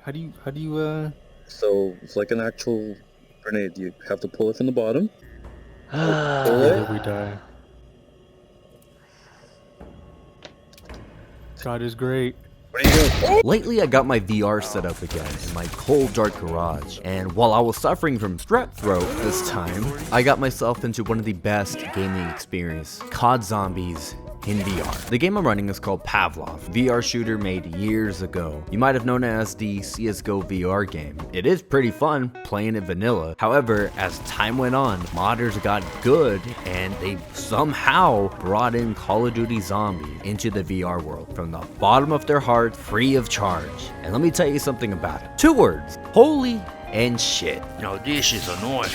how do you So it's like an actual grenade. You have to pull it from the bottom. Pull together it. we die. God is great. What are you doing? Lately, I got my VR set up again in my cold, dark garage, and while I was suffering from strep throat this time, I got myself into one of the best gaming experiences, COD Zombies in VR. The game I'm running is called Pavlov, VR shooter made years ago. You might have known it as the CSGO VR game. It is pretty fun playing it vanilla. However, as time went on, modders got good and they somehow brought in Call of Duty Zombies into the VR world from the bottom of their heart, free of charge. And let me tell you something about it. 2 words: holy and shit. No, this is annoying.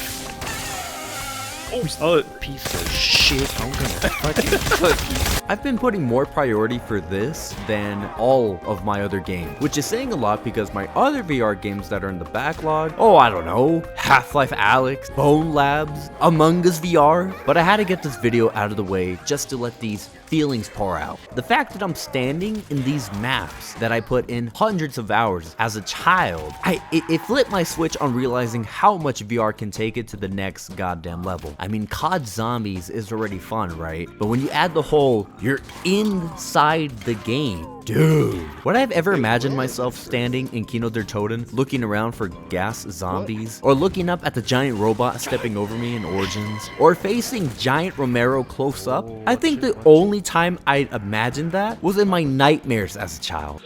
Oh, piece of shit. I'm gonna fucking cook you. I've been putting more priority for this than all of my other games, which is saying a lot because my other VR games that are in the backlog, I don't know, Half-Life Alyx, Bone Labs, Among Us VR, but I had to get this video out of the way just to let these feelings pour out. The fact that I'm standing in these maps that I put in hundreds of hours as a child, it flipped my switch on realizing how much VR can take it to the next goddamn level. I mean, COD Zombies is already fun, right? But when you add the whole, you're inside the game, dude. Would I have ever imagined myself standing in Kino der Toten, looking around for gas zombies? Or looking up at the giant robot stepping over me in Origins? Or facing giant Romero close up? I think the only time I imagined that was in my nightmares as a child.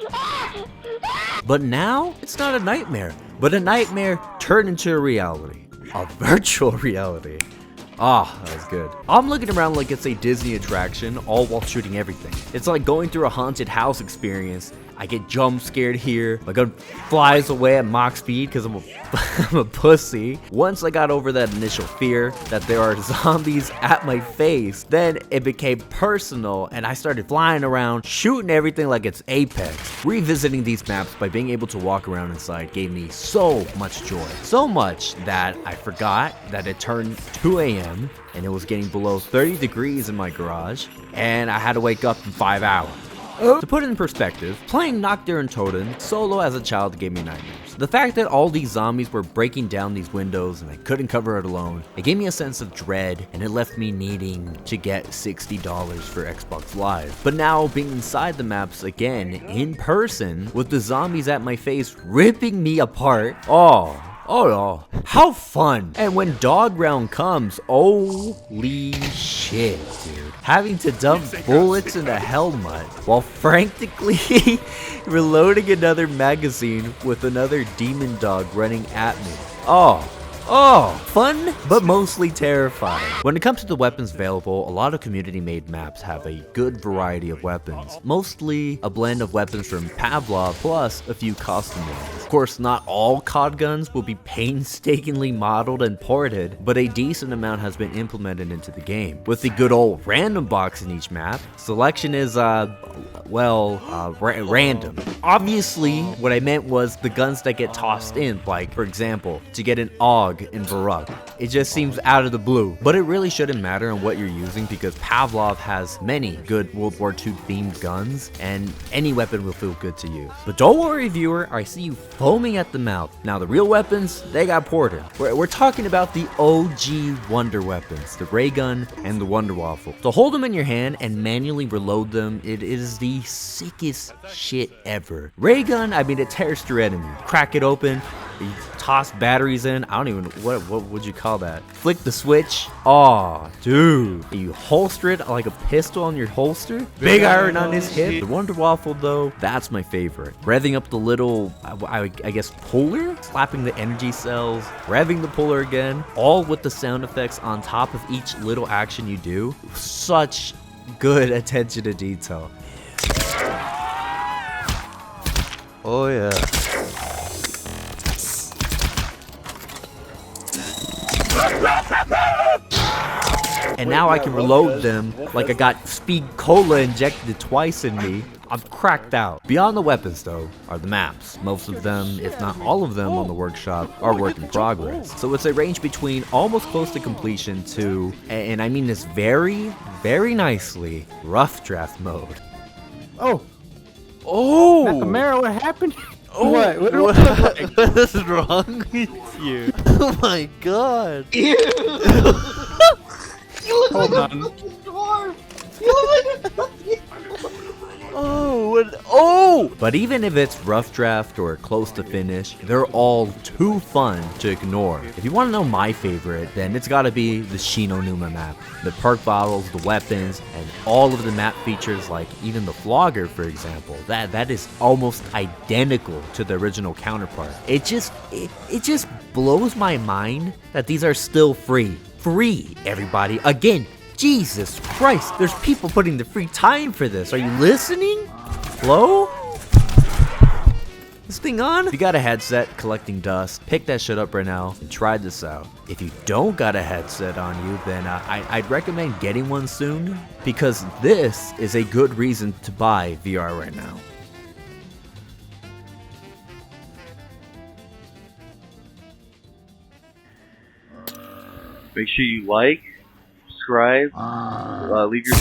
But now, it's not a nightmare, but a nightmare turned into a reality. A virtual reality. Ah, that was good. I'm looking around like it's a Disney attraction, all while shooting everything. It's like going through a haunted house experience. I get jump scared here. My gun flies away at Mach speed because I'm a pussy. Once I got over that initial fear that there are zombies at my face, then it became personal and I started flying around, shooting everything like it's Apex. Revisiting these maps by being able to walk around inside gave me so much joy. So much that I forgot that it turned 2 a.m. and it was getting below 30 degrees in my garage and I had to wake up in 5 hours. To put it in perspective, playing Nocturne Totem solo as a child gave me nightmares. The fact that all these zombies were breaking down these windows and I couldn't cover it alone, it gave me a sense of dread and it left me needing to get $60 for Xbox Live. But now being inside the maps again, in person, with the zombies at my face ripping me apart, Oh, how fun. And when dog round comes, holy shit, dude. Having to dump bullets in a helmet while frantically reloading another magazine with another demon dog running at me. Fun, but mostly terrifying. When it comes to the weapons available, a lot of community-made maps have a good variety of weapons. Mostly a blend of weapons from Pavlov plus a few custom ones. Of course, not all COD guns will be painstakingly modeled and ported, but a decent amount has been implemented into the game. With the good old random box in each map, selection is, random. Obviously, what I meant was the guns that get tossed in, like, for example, to get an AUG in Barak. It just seems out of the blue. But it really shouldn't matter on what you're using because Pavlov has many good World War II themed guns and any weapon will feel good to use. But don't worry, viewer, I see you foaming at the mouth. Now the real weapons, they got ported. We're talking about the OG Wonder weapons, the ray gun and the Wonder Waffle. So hold them in your hand and manually reload them. It is the sickest shit ever. Ray gun, I mean, it tears through enemy. Crack it open, you toss batteries in. I don't even, what would you call that? Flick the switch. Oh, dude. You holster it like a pistol on your holster. Big iron on his hip. The Wonder Waffle though, that's my favorite. Revving up the little, I guess, puller? Slapping the energy cells, revving the puller again, all with the sound effects on top of each little action you do. Such good attention to detail. Oh yeah. And now I can reload them like I got speed cola injected twice in me. I'm cracked out. Beyond the weapons though are the maps. Most of them, if not all of them on the workshop, are work in progress. So it's a range between almost close to completion to, and I mean this very, very nicely, rough draft mode. Oh, Oh! Nakamura, what happened? Oh, What? What is wrong with you? Oh my god. You look Hold like on. a fucking dwarf. You look like a fucking Oh, what? Oh! But even if it's rough draft or close to finish, they're all too fun to ignore. If you want to know my favorite, then it's gotta be the Shinonuma map. The perk bottles, the weapons, and all of the map features like even the flogger, for example. That is almost identical to the original counterpart. It just blows my mind that these are still free. Free, everybody. Again, Jesus Christ, there's people putting the free time for this. Are you listening? Hello? This thing on? If you got a headset collecting dust, pick that shit up right now and try this out. If you don't got a headset on you, then I'd recommend getting one soon, because this is a good reason to buy VR right now. Make sure you like, subscribe, leave your